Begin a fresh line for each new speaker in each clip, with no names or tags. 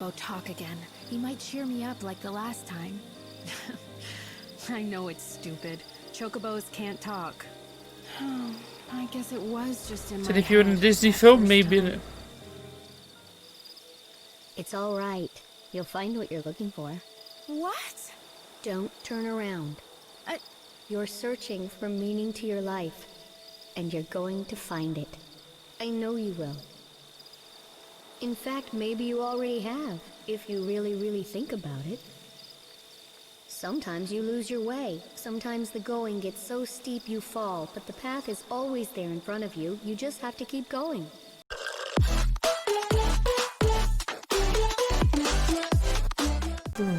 Chocobo talk again. He might cheer me up like the last time. I know it's stupid. Chocobos can't talk. I guess it was just in my
Said if you were in a
head
Disney
that
film,
first
maybe.
time.
It's all right. You'll find what you're looking for.
What?
Don't turn around. You're searching for meaning to your life, and you're going to find it. I know you will. In fact, maybe you already have, if you really think about it. Sometimes you lose your way. Sometimes the going gets so steep you fall, but the path is always there in front of you. You just have to keep going.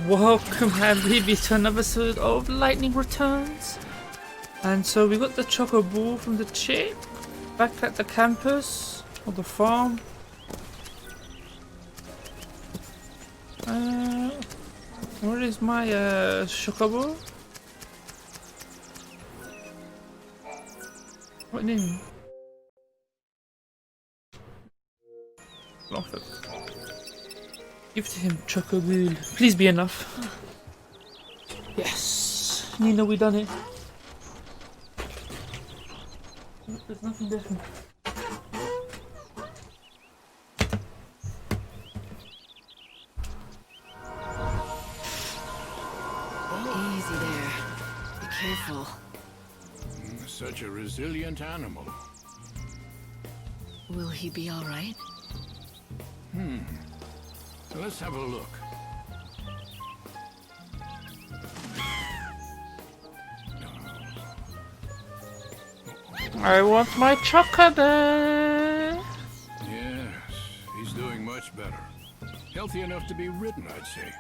Welcome everybody to another episode of Lightning Returns. And so we got the Chocobo from the chick back at the campus or the farm. Where is my Chocobo? What name? Love it. Give to him, Chocobo. Please be enough. Yes, you know we done it. There's nothing different.
Easy there. Be careful.
Such a resilient animal.
Will he be all right?
Let's have a look.
I want my chocolate.
Yes, he's doing much better. Healthy enough to be ridden, I'd say.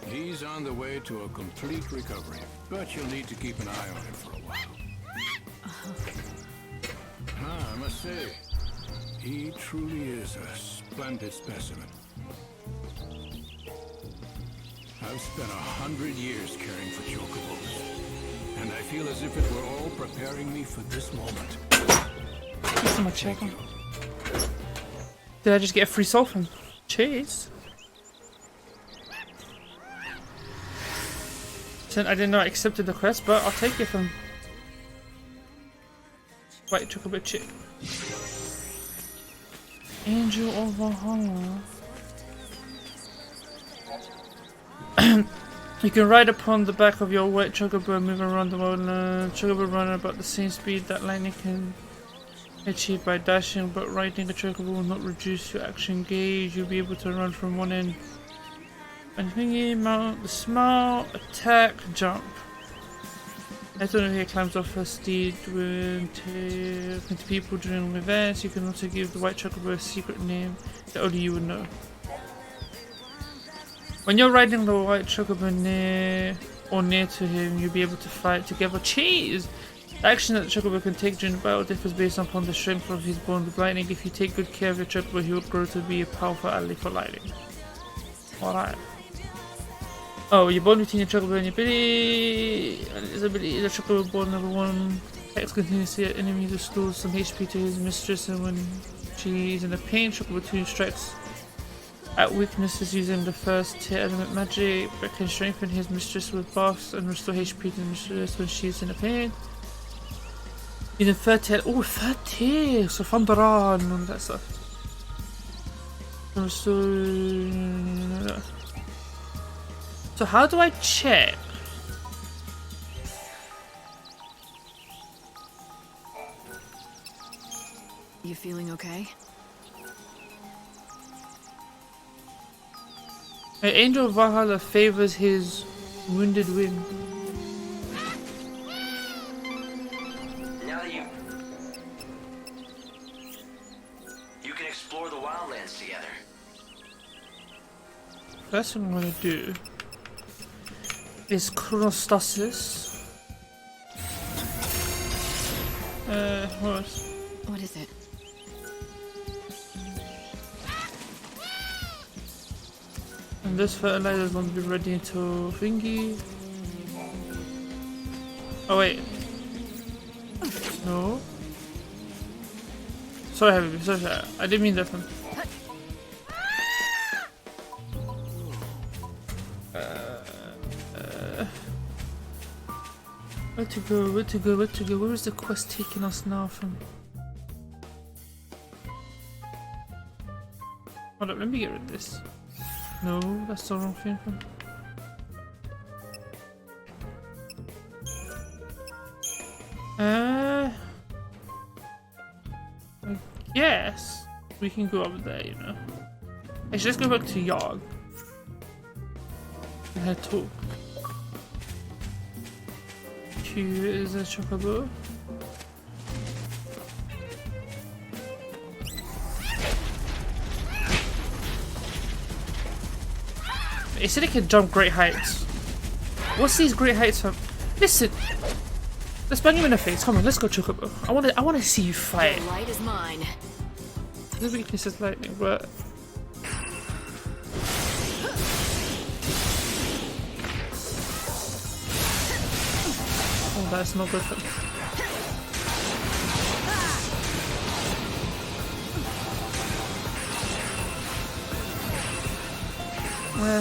He's on the way to a complete recovery, but you'll need to keep an eye on him for a while. I must say, he truly is a splendid specimen. I've spent 100 years caring for chocobos, and I feel as if it were all preparing me for this moment.
This is my chocolate. Did I just get a free soul from? Cheers. I did not accept the quest, but I'll take it from White Chocobo Chick. Angel of Valhalla. You can ride upon the back of your white chocobo and move around the world. Chocobo run about the same speed that lightning can achieve by dashing, but riding a chocobo will not reduce your action gauge. You'll be able to run from one end. And thingy, mount the smile, attack, jump. I don't know if he climbs off a steed into people during events. You can also give the white chocobo a secret name that only you would know. When you're riding the white chocobo near to him, you'll be able to fight together. Cheese! The action that the chocobo can take during the battle differs based upon the strength of his bond with lightning. If you take good care of your chocobo, he will grow to be a powerful ally for lightning. Alright. Oh, your bond between your chocobo and your ability. And his ability, the chocobo bond number 1 attacks continuously at enemies, restores some HP to his mistress, and when she is in a pain, chocobo 2 strikes at weaknesses using the first tier element magic, but can strengthen his mistress with buffs and restore HP to the mistress when she is in a pain. Using third tier, third tier, so Thunderon and that stuff. And restore. So how do I check?
You feeling okay?
An angel of Valhalla favors his wounded wing.
Now that you can explore the wildlands together.
First thing I'm gonna do is chronostasis. What?
What is it?
And this fertilizer is going to be ready until thingy. Oh wait. No. Sorry, Heavy. Sorry, I didn't mean that one. Where to go? Where to go? Where to go? Where is the quest taking us now from? Hold up, let me get rid of this. No, that's the wrong thing from. I guess we can go up there, you know. Let's just go back to Yog. And head talk. Here is a Chocobo. It said it can jump great heights. What's these great heights from? Listen! Let's bang him in the face. Come on, let's go, Chocobo. I wanna see you fight.
The light is mine.
The weakness is lightning, but oh, that's not good.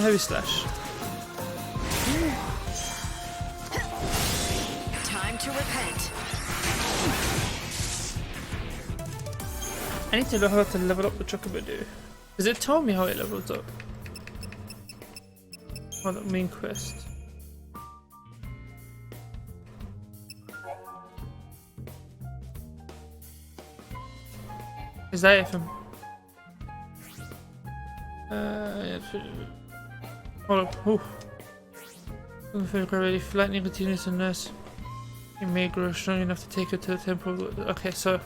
Heavy slash.
Time to repent.
I need to know how to level up the Chocobo. Does it tell me how it levels up? Oh, the main quest. Is that it from? Yeah. Hold up. Oh. Looking for gravity. Lightning continues to nurse. You may grow strong enough to take her to the temple. Okay, so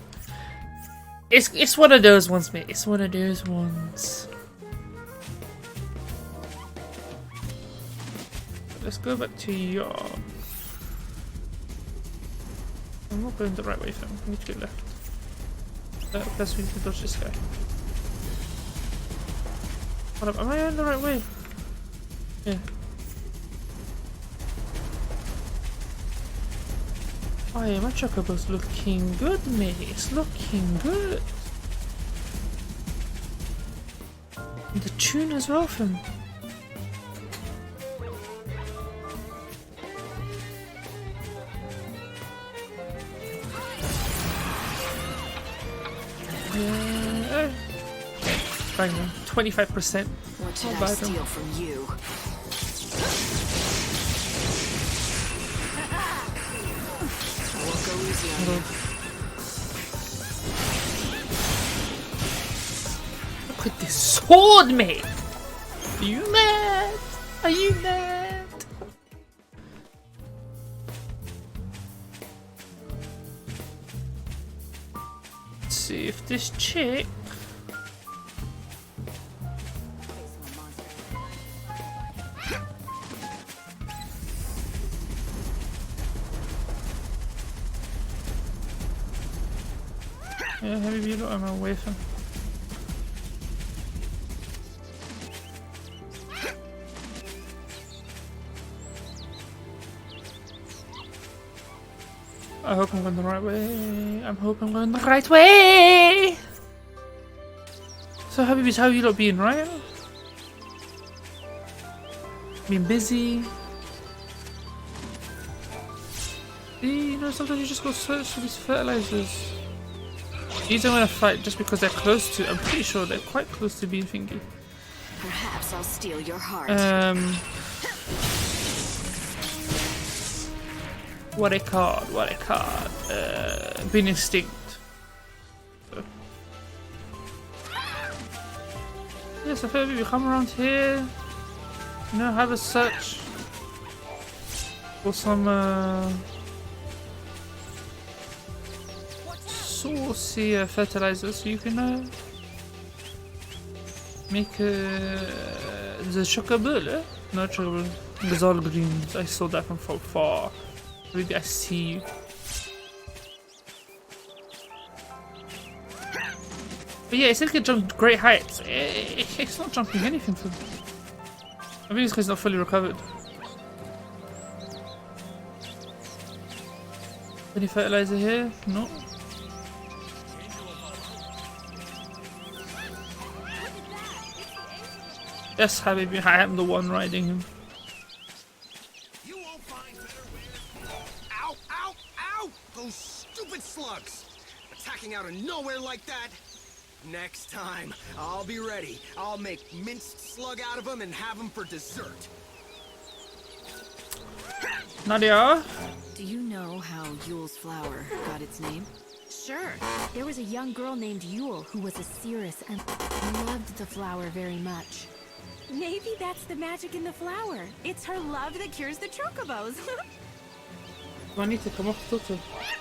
it's one of those ones, mate. It's one of those ones. Let's go back to your. I'm not going the right way, fam. I need to go left. Plus we need to dodge this guy. Hold up, am I going the right way? Yeah. Oh yeah, my Chocobo's looking good, mate. It's looking good. And the tune as well, fam. Yeah. Bang on. 25%.
What did I steal from you? Won't go easy on you.
Look at this sword, mate! Are you mad? Are you mad? Let's see if this chick. Yeah, heavy beetle, I'm away from. I hope I'm going the right way. I hope I'm going the right way. So Habibi's, how you lot been, right? Been busy. You know, sometimes you just go search for these fertilizers. These I'm gonna fight just because they're close to. I'm pretty sure they're quite close to being thingy.
Perhaps I'll steal your heart.
What a card, what a card. Being instinct. So. Yes, I feel like we come around here. You know, have a search for some saucy fertilizer so you can make the Chocobo, not Chocobo, Gazal greens. I saw that from far. Maybe I see you. But yeah, it said it can jump great heights. It's not jumping anything for me. I think it's because it's not fully recovered. Any fertilizer here? No. Yes, Habibi, I am the one riding him.
slugs! Attacking out of nowhere like that? Next time, I'll be ready. I'll make minced slug out of them and have them for dessert.
Nadia?
Do you know how Yule's flower got its name?
Sure. There was a young girl named Yule who was a seeress and loved the flower very much. Maybe that's the magic in the flower. It's her love that cures the chocobos.
Do I need to come off the filter?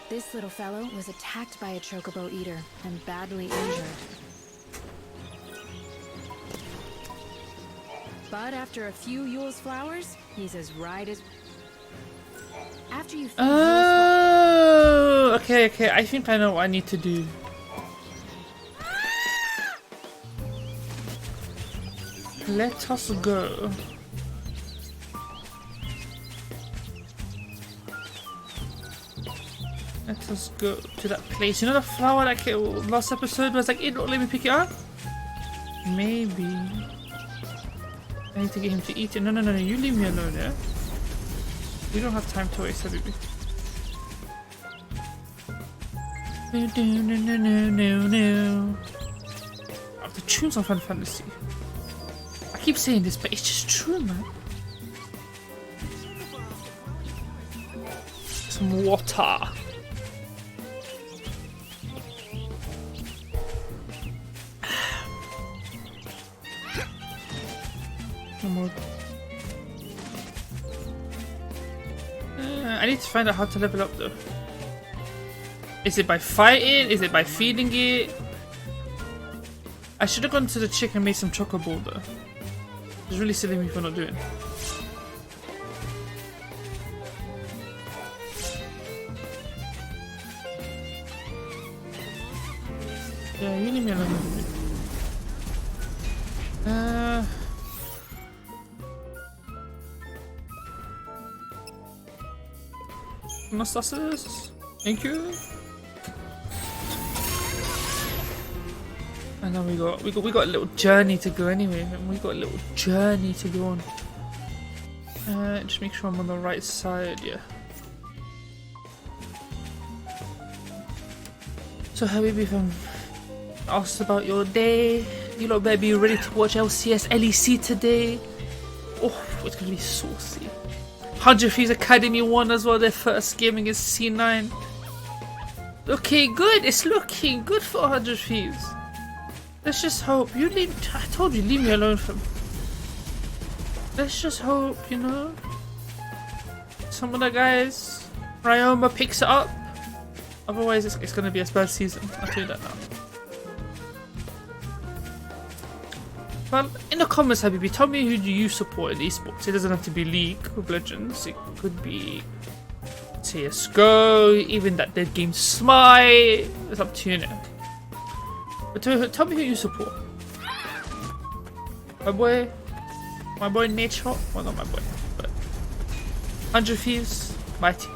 This little fellow was attacked by a chocobo eater and badly injured. But after a few Yule's flowers, he's as right as... After you feed
Oh, okay. I think I know what I need to do. Let us go. Let us go to that place. You know the flower like last episode was like, it don't let me pick it up? Maybe. I need to get him to eat it. No, you leave me alone, yeah? We don't have time to waste, baby. No. Oh, the tunes on Final Fantasy. I keep saying this, but it's just true, man. Some water. No more. I need to find out how to level up though. Is it by fighting? Is it by feeding it? I should have gone to the chick and made some chocobo though. It's really silly me for not doing. Yeah, you leave me alone. Anastasis, thank you. And then we got a little journey to go anyway. We got a little journey to go on. Just make sure I'm on the right side, yeah. So Habibi, if I'm asked about your day, you lot better be ready to watch LCS LEC today. Oh, it's gonna be saucy. 100 Thieves Academy won as well, their first game against C9. Okay, good. It's looking good for 100 Thieves. Let's just hope. I told you, leave me alone from. Let's just hope, you know. Some of the guys, Ryoma picks it up. Otherwise, it's gonna be a bad season. I'll tell you that now. Well, in the comments, Habibi, tell me who do you support in esports. It doesn't have to be League of Legends. It could be CSGO, even that dead game Smite. It's up to you now. But tell me who you support. My boy Nature. Well, not my boy, but 100 Thieves, my team.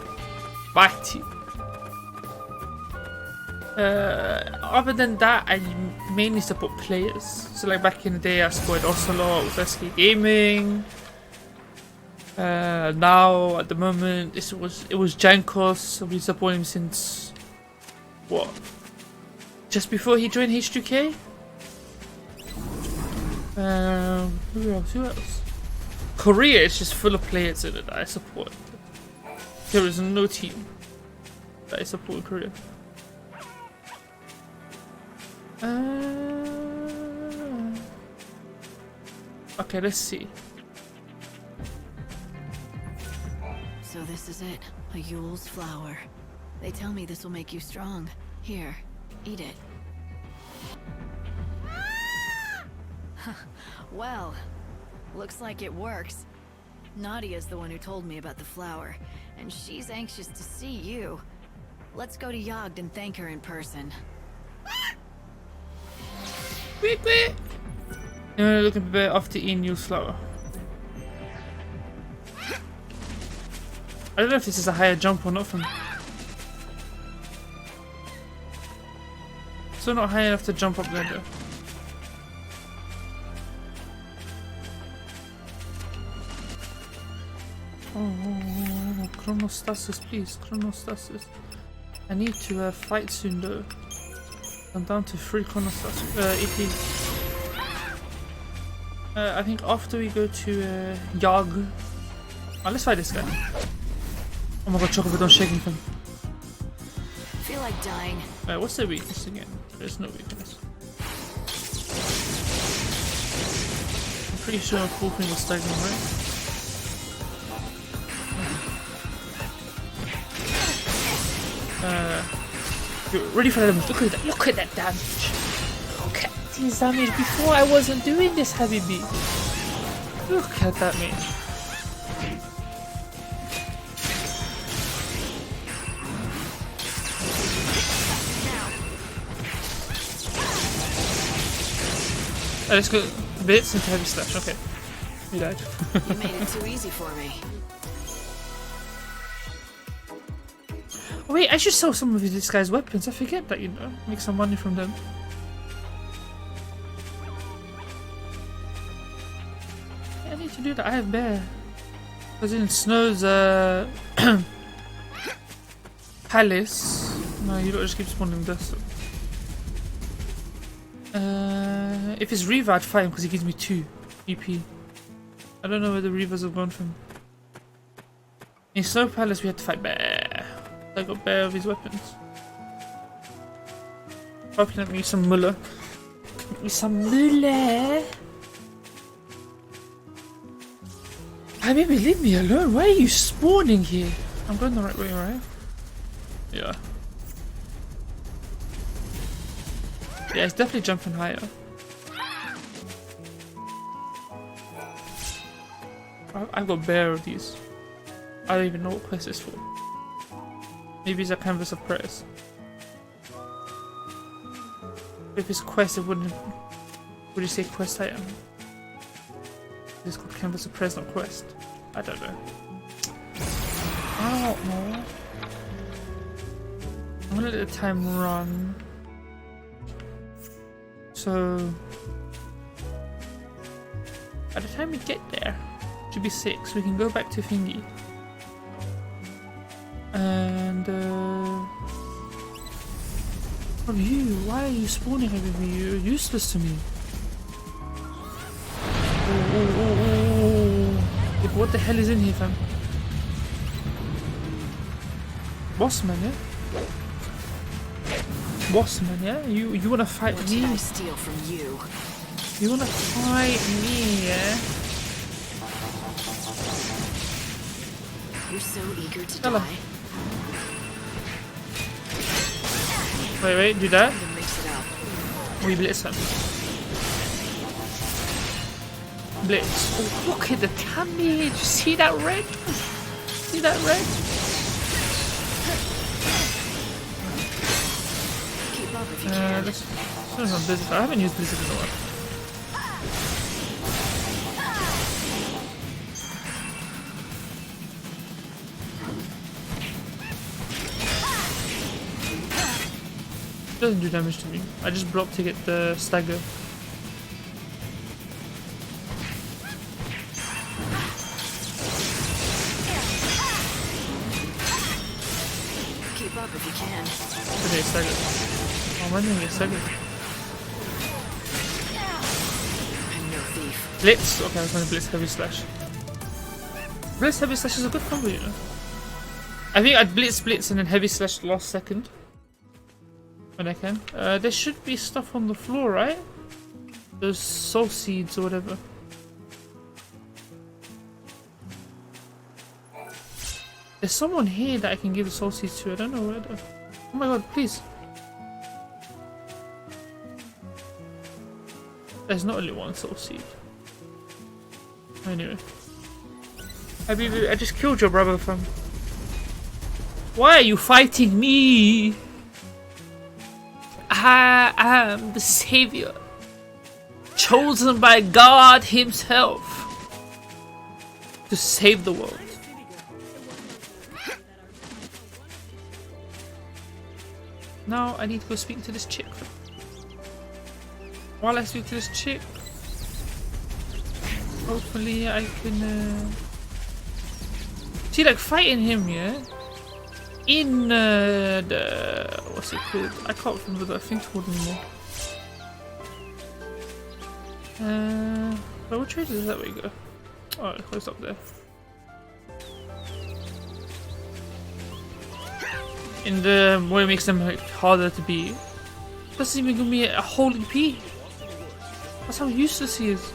Other than that, I mainly support players. So like back in the day, I supported Ocelot with SK Gaming. Now at the moment, it was Jankos. I've been supporting him since what? Just before he joined H2K. Who else? Korea is just full of players in it that I support. There is no team that I support in Korea. Okay, let's see.
So this is it, a Yule's flower. They tell me this will make you strong. Here, eat it. Well, looks like it works. Nadia's the one who told me about the flower, and she's anxious to see you. Let's go to Yogd and thank her in person.
Quick! Looking a bit after eating new flower. I don't know if this is a higher jump or not from. Still not high enough to jump up there though. Oh, chronostasis, please, chronostasis. I need to fight soon though. I'm down to 3 connoisseurs, EPs. I think after we go to Yog. Oh, let's fight this guy. Oh my god, Chocobo, don't shake anything.
Feel like dying.
What's the weakness again? There's no weakness. I'm pretty sure a full thing was staggering, right? You're ready for that damage. Look at that damage. Look at this damage. Before I wasn't doing this, Habibi. Look at that mage. Let's go bits into heavy slash. Okay. He died.
You made it too easy for me.
Oh, wait, I should sell some of this guy's weapons. I forget that, you know. Make some money from them. Yeah, I need to do that. I have bear. Because in Snow's palace. No, you don't just keep spawning dust. If it's Reaver, I'd fight him because he gives me 2 EP. I don't know where the Reavers have gone from. In Snow Palace, we had to fight Bear. I got Bear of his weapons. Hoping at me some Muller. Get me some Muller. I mean, leave me alone. Why are you spawning here? I'm going the right way, right? Yeah. Yeah, it's definitely jumping higher. I've got bare of these. I don't even know what quest is for. Maybe it's a canvas of prayers. If it's quest, it wouldn't. Would you say quest item? It's called canvas of prayers, not quest. I don't know. I don't know. I'm gonna let the time run. So by the time we get there, it should be 6. We can go back to Thingy. And oh, you, why are you spawning over me? You're useless to me. Oh. Yeah, what the hell is in here, fam? Bossman, yeah? Bossman, yeah? You wanna fight
What
me?
did I steal from you?
You wanna fight me, yeah?
You're so eager to
Hello.
die.
Wait, do that?
Then mix it up.
We blitz him. Blitz. Oh, look at the damage! See that red? See that red?
Keep up if you can.
Let's do some Blizzard. I haven't used Blizzard in a while. It doesn't do damage to me. I just block to get the stagger.
Keep up if you can.
Okay, stagger. Oh, I'm running a stagger.
I'm no thief.
Blitz. Okay, I was going to blitz heavy slash. Blitz heavy slash is a good combo, you know. I think I'd blitz and then heavy slash last second. When I can. There should be stuff on the floor, right? Those soul seeds or whatever. There's someone here that I can give the soul seeds to. I don't know where though. Oh my god, please. There's not only one soul seed. Anyway. I just killed your brother, fam. Why are you fighting me? I am the savior, chosen by God himself to save the world. Now I need to go speak to this chick. While I speak to this chick, hopefully I can see, like, fighting him, yeah? in the what's it called? I can't remember that thing's called anymore. Well, which way does that way go? Oh, it goes up there. In the way it makes them like harder to beat. Doesn't even give me a whole EP. That's how useless he is.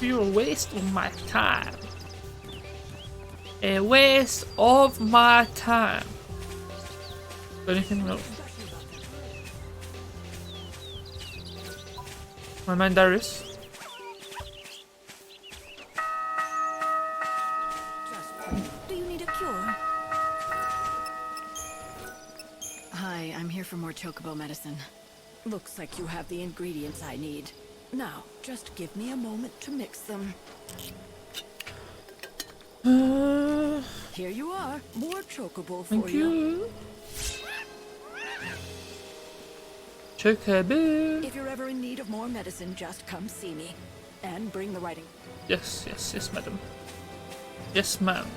You're a waste of my time. A waste of my time. Anything? No. My man Darius.
Do you need a cure? Hi, I'm here for more Chocobo medicine.
Looks like you have the ingredients I need. Now, just give me a moment to mix them. Here you are. More Chocobo for
Thank you. Chocobo.
If you're ever in need of more medicine, just come see me. And bring the writing.
Yes, yes, yes, madam. Yes, ma'am.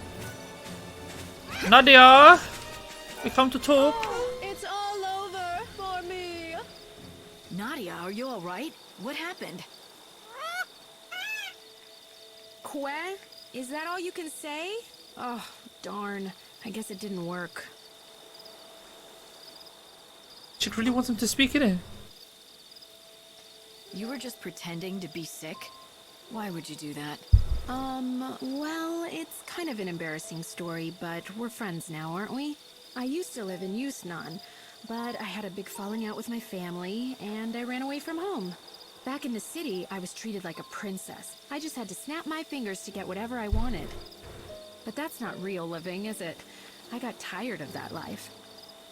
Nadia! We come to talk.
It's all over for me.
Nadia, are you alright? What happened?
Que? Is that all you can say? Oh, darn. I guess it didn't work.
She really wants him to speak, innit?
You were just pretending to be sick? Why would you do that?
Well, it's kind of an embarrassing story, but we're friends now, aren't we? I used to live in Yusnan, but I had a big falling out with my family, and I ran away from home. Back in the city, I was treated like a princess. I just had to snap my fingers to get whatever I wanted. But that's not real living, is it? I got tired of that life.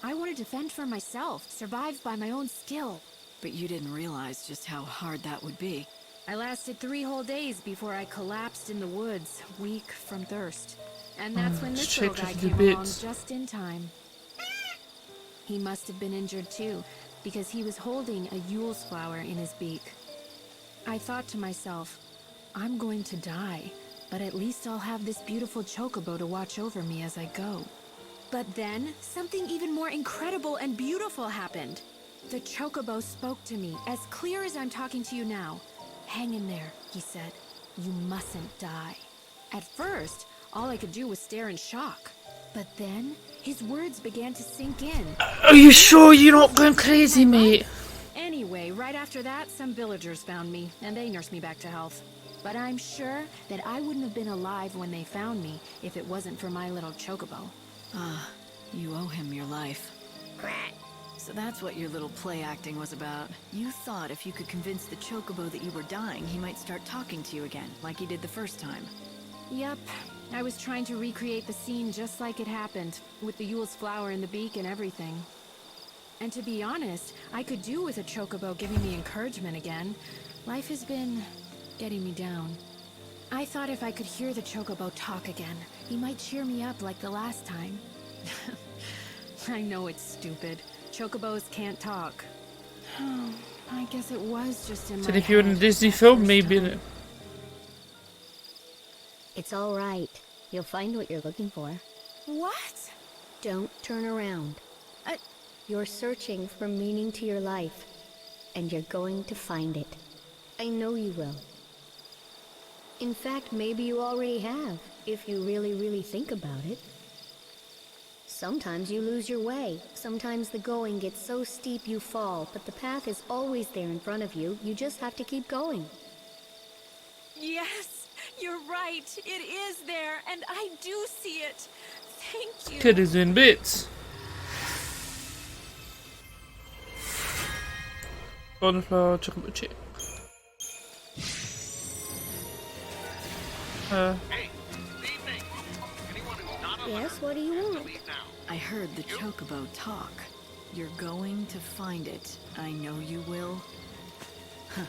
I wanted to fend for myself, survive by my own skill.
But you didn't realize just how hard that would be.
I lasted 3 whole days before I collapsed in the woods, weak from thirst. And that's when this little guy came along just in time. He must have been injured too, because he was holding a Yule's flower in his beak. I thought to myself, I'm going to die, but at least I'll have this beautiful Chocobo to watch over me as I go. But then, something even more incredible and beautiful happened. The Chocobo spoke to me, as clear as I'm talking to you now. Hang in there, he said. You mustn't die. At first, all I could do was stare in shock. But then, his words began to sink in.
Are you sure you're not going crazy, mate?
Anyway, right after that, some villagers found me, and they nursed me back to health. But I'm sure that I wouldn't have been alive when they found me if it wasn't for my little Chocobo.
Ah, you owe him your life. So that's what your little play acting was about. You thought if you could convince the Chocobo that you were dying, he might start talking to you again, like he did the first time.
Yep. I was trying to recreate the scene just like it happened, with the Yule's flower in the beak and everything. And to be honest, I could do with a Chocobo giving me encouragement again. Life has been getting me down. I thought if I could hear the Chocobo talk again, he might cheer me up like the last time. I know it's stupid. Chocobos can't talk. I guess it was just in my
Said if you were in a
head
Disney
that
film,
first
maybe.
time.
It's all right. You'll find what you're looking for.
What?
Don't turn around. You're searching for meaning to your life, and you're going to find it. I know you will. In fact, maybe you already have, if you really, really think about it. Sometimes you lose your way. Sometimes the going gets so steep you fall, but the path is always there in front of you. You just have to keep going.
Yes, you're right. It is there, and I do see it. Thank you.
Kid is in bits. Golden flower, chocolate chip.
Yes, what do you want?
I heard the Chocobo talk. You're going to find it. I know you will. Huh.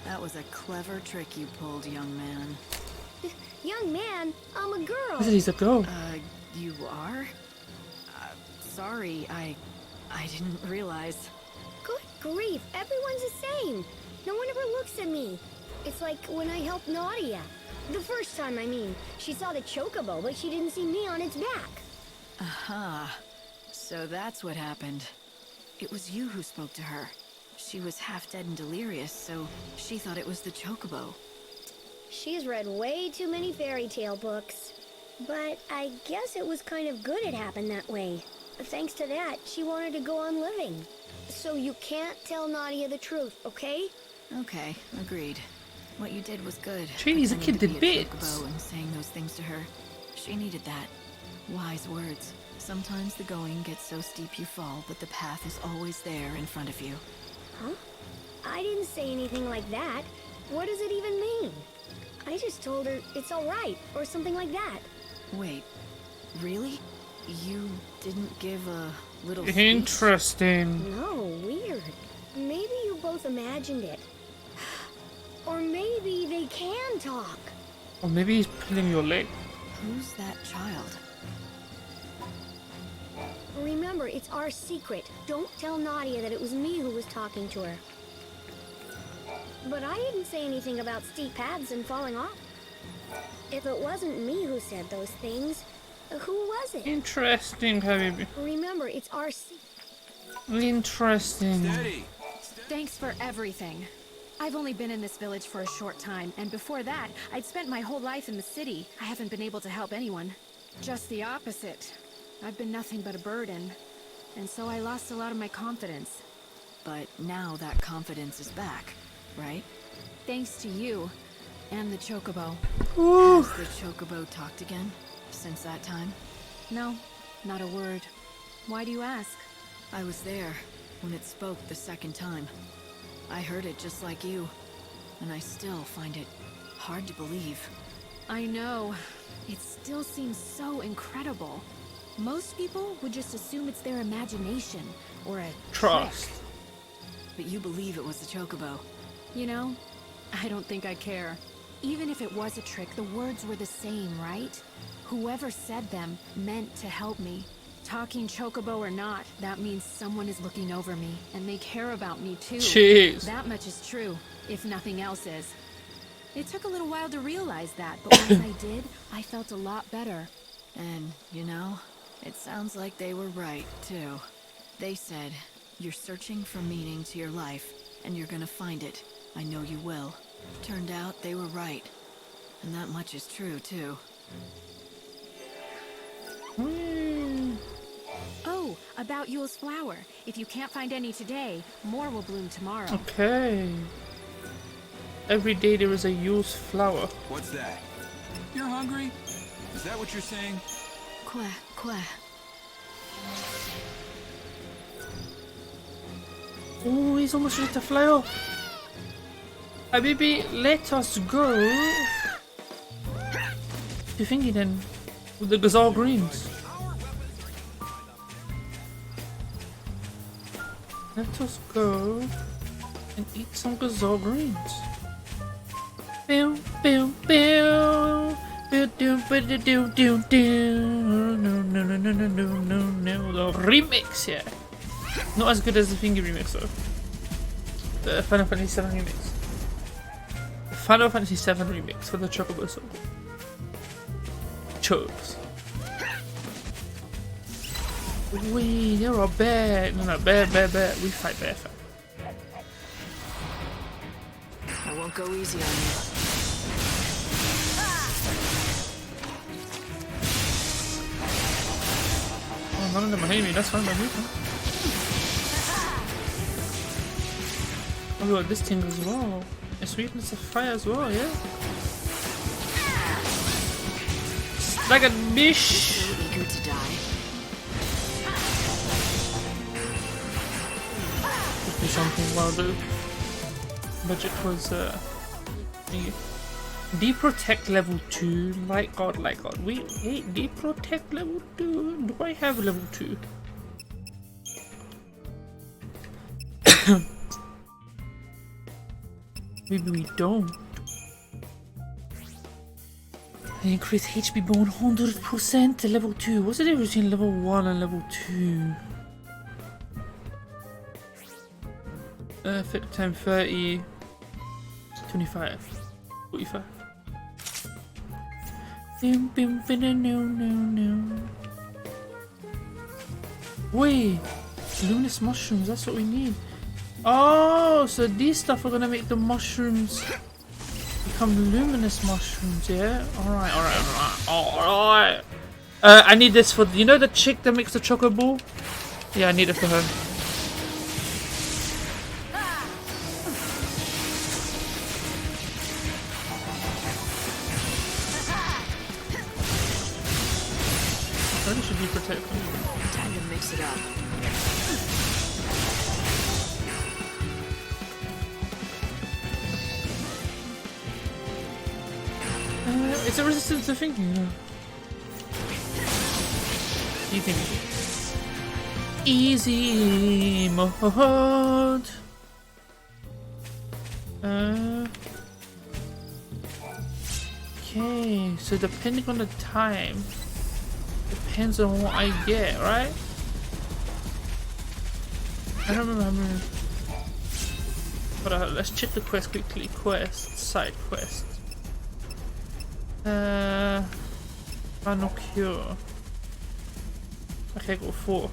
That was a clever trick you pulled, young man.
Young man, I'm a girl.
I said he's a girl.
You are? Sorry, I didn't realize.
Good grief, everyone's the same. No one ever looks at me. It's like when I helped Nadia. The first time, I mean. She saw the Chocobo, but she didn't see me on its back.
Aha. So that's what happened. It was you who spoke to her. She was half dead and delirious, so she thought it was the Chocobo.
She's read way too many fairy tale books. But I guess it was kind of good it happened that way. Thanks to that, she wanted to go on living. So you can't tell Nadia the truth, okay?
Okay, agreed. What you did was good.
Jeez, a kid did bits.
Chocobo and saying those things to her. She needed that. Wise words. Sometimes the going gets so steep you fall, but the path is always there in front of you.
Huh? I didn't say anything like that. What does it even mean? I just told her it's all right, or something like that.
Wait, really? You didn't give a little speech?
Interesting.
No, weird. Maybe you both imagined it. Or maybe they can talk.
Or maybe he's pulling your leg.
Who's that child?
Remember, it's our secret. Don't tell Nadia that it was me who was talking to her. But I didn't say anything about steep paths and falling off. If it wasn't me who said those things, who was it?
Interesting, Habibi.
Remember, it's our secret.
Interesting.
Steady.
Thanks for everything. I've only been in this village for a short time, and before that, I'd spent my whole life in the city. I haven't been able to help anyone. Just the opposite. I've been nothing but a burden, and so I lost a lot of my confidence.
But now that confidence is back, right?
Thanks to you, and the Chocobo.
Ooh.
Has the Chocobo talked again since that time?
No, not a word. Why do you ask?
I was there when it spoke the second time. I heard it just like you, and I still find it hard to believe.
I know. It still seems so incredible. Most people would just assume it's their imagination, or a
Trust.
trick.
But you believe it was the Chocobo.
You know, I don't think I care. Even if it was a trick, the words were the same, right? Whoever said them meant to help me. Talking Chocobo or not, that means someone is looking over me, and they care about me too.
Jeez.
That much is true, if nothing else is. It took a little while to realize that, but once I did, I felt a lot better.
And, you know, it sounds like they were right, too. They said, you're searching for meaning to your life, and you're gonna find it. I know you will. Turned out they were right. And that much is true, too.
Oh, about Yule's flower. If you can't find any today, more will bloom tomorrow.
Okay. Every day there is a Yule's flower.
What's that? You're hungry? Is that what you're saying?
Quah, quah.
Oh, he's almost ready to fly off. Habibi, let us go. You thinking then with the gazelle greens? Let us go and eat some gazelle greens. Boom, boom, boom. Do do do do do do. No no no no no no no no. The remix, yeah. Not as good as the Thingy remix though. The Final Fantasy VII remix. The Final Fantasy VII remix for the Chocobo song. Chokes. Wait, they're all bad. No, bad. We fight bad.
I won't go easy on you.
Oh, none of them are hitting me. That's fine by me. Oh, we got this thing as well. A sweetness of fire as well, yeah? Like a bish.
Eager to die.
Do something while the budget was Deprotect level 2. Like god. Wait, Deprotect level 2. Do I have level 2? Maybe we don't. Increase HP by 100% to level 2. What's the difference between level 1 and level 2? Effect time 30. 25. 45. Wait, luminous mushrooms, that's what we need. Oh, so these stuff are gonna make the mushrooms become luminous mushrooms, yeah? Alright, alright, alright, alright. I need this for, you know the chick that makes the Chocobo? Yeah, I need it for her. Really should be protected.
Time to mix it up.
Is it resistant to thinking? No. You think? Easy mode. Okay, so depending on the time, depends on what I get, right? I don't remember how many. But let's check the quest quickly. Quest, side quest. Final cure. Okay, I got 4.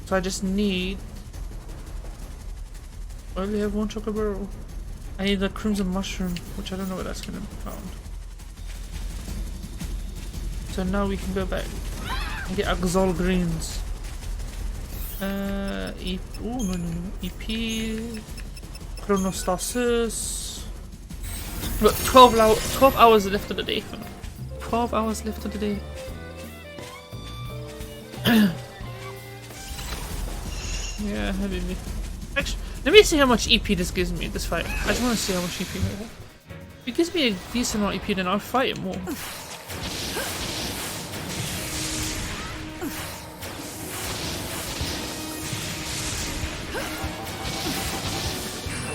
So I just need. I only have 1 Chocobo. I need the crimson mushroom, which I don't know where that's gonna be found. So now we can go back and get Axol greens. EP. Oh no no no. EP. Chronostasis. Look, 12 hours left of the day. 12 hours left of the day. Yeah, maybe. Actually, let me see how much EP this gives me this fight. I just want to see how much EP I have. If it gives me a decent amount of EP, then I'll fight it more.
I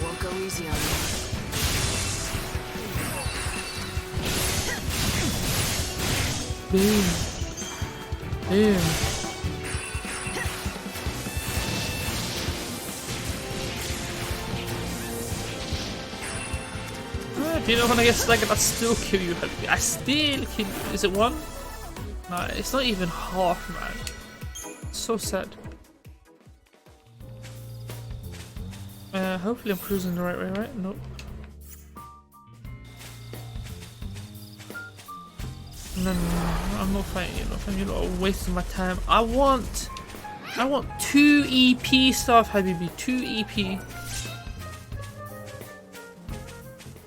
won't go easy on you.
Boom. Boom. You know when I get staggered, I still kill you. I still kill you. Is it 1? Nah, it's not even half, man. It's so sad. Hopefully I'm cruising the right way, right? Nope. No, I'm not fighting you. You lot are wasting my time. I want 2 EP stuff, Habibi. 2 EP.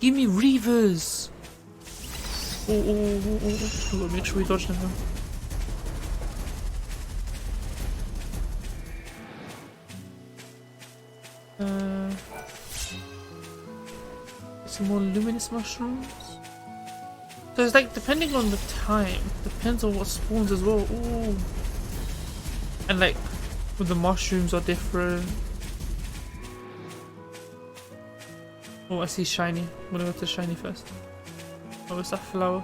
Give me Reavers! Oh. Make sure we dodge them. Some more luminous mushrooms. So it's like depending on the time, depends on what spawns as well. Ooh. And like with the mushrooms are different. Oh, I see shiny. I'm gonna go to shiny first. Oh, it's that flower.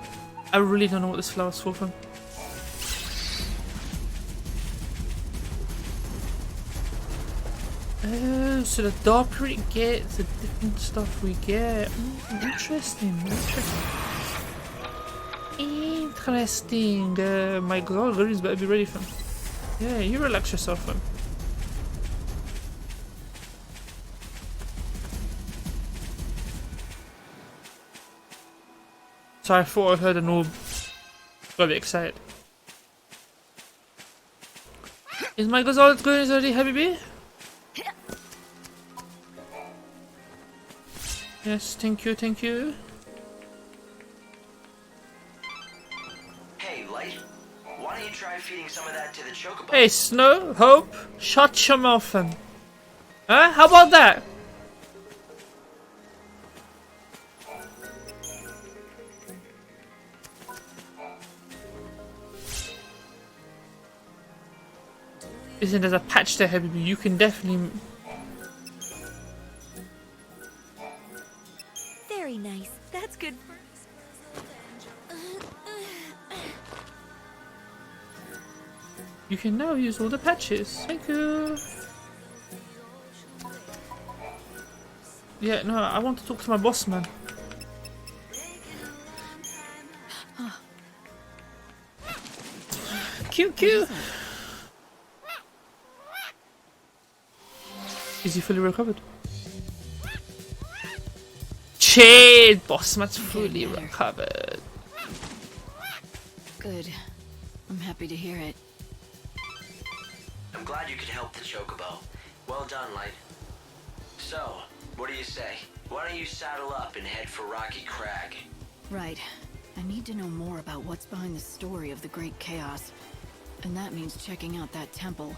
I really don't know what this flower's for from. Oh, so the darker it gets, the different stuff we get. Interesting. My Golgari's better be ready for him. Yeah, you relax yourself, fam. So I thought I heard an orb. Got a bit excited. Is my Gonzalez going already, Habibi? Yes, thank you.
Hey, Light. Why don't you try feeding some of that to the Chocobo?
Hey, Snow, Hope, shut your mouth, fam. Huh? How about that? Listen, there's a patch there, Habibi. You can definitely.
Very nice. That's good for.
You can now use all the patches. Thank you. Yeah, no, I want to talk to my boss, man. Cute, cute. Is he fully recovered? Shit, Bossman's fully recovered.
Good. I'm happy to hear it.
I'm glad you could help the Chocobo. Well done, Light. So, what do you say? Why don't you saddle up and head for Rocky Crag?
Right. I need to know more about what's behind the story of the Great Chaos. And that means checking out that temple.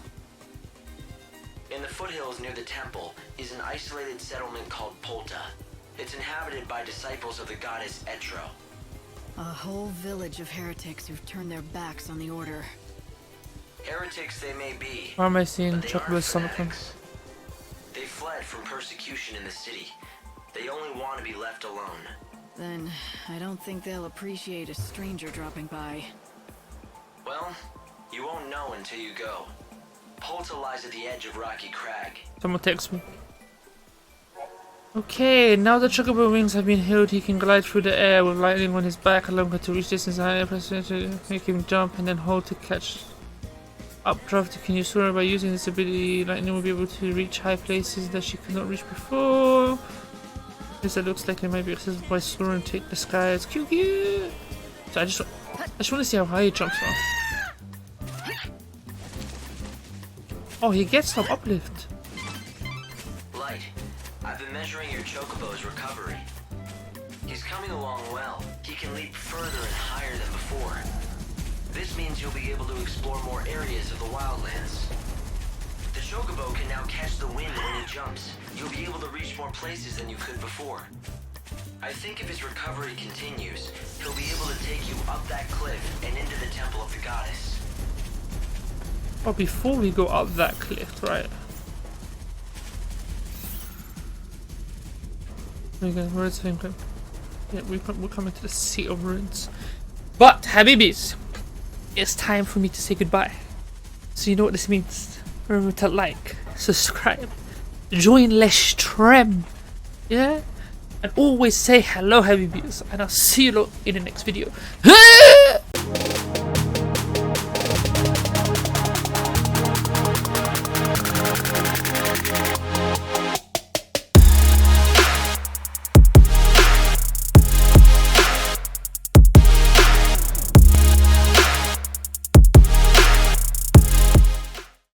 In the foothills near the temple is an isolated settlement called Polta. It's inhabited by disciples of the goddess Etro.
A whole village of heretics who've turned their backs on the Order.
Heretics they may be,
Why am I seeing
but they
Chocobo's
aren't
stomach?
fanatics. They fled from persecution in the city. They only want to be left alone.
Then, I don't think they'll appreciate a stranger dropping by.
Well, you won't know until you go. Polta lies at the edge of Rocky Crag.
Someone text me. Okay, now that Chocobo wings have been healed, he can glide through the air with lightning on his back, allowing him to reach distance higher, press to make him jump, and then hold to catch updraft. Can you soar? By using this ability, lightning will be able to reach high places that she could not reach before. This that looks like it might be accessible by soaring to the sky. It's cute, cute. So I just want to see how high he jumps now. Oh, he gets some uplift.
Light, I've been measuring your Chocobo's recovery. He's coming along well. He can leap further and higher than before. This means you'll be able to explore more areas of the wildlands. The Chocobo can now catch the wind when he jumps. You'll be able to reach more places than you could before. I think if his recovery continues, he'll be able to take you up that cliff and into the temple of the goddess.
Oh, before we go up that cliff, right? Okay, where's the thing? Yeah, we're coming to the Sea of Ruins. But, Habibis, it's time for me to say goodbye. So you know what this means. Remember to like, subscribe, join Les Trem, yeah? And always say hello, Habibis. And I'll see you lot in the next video.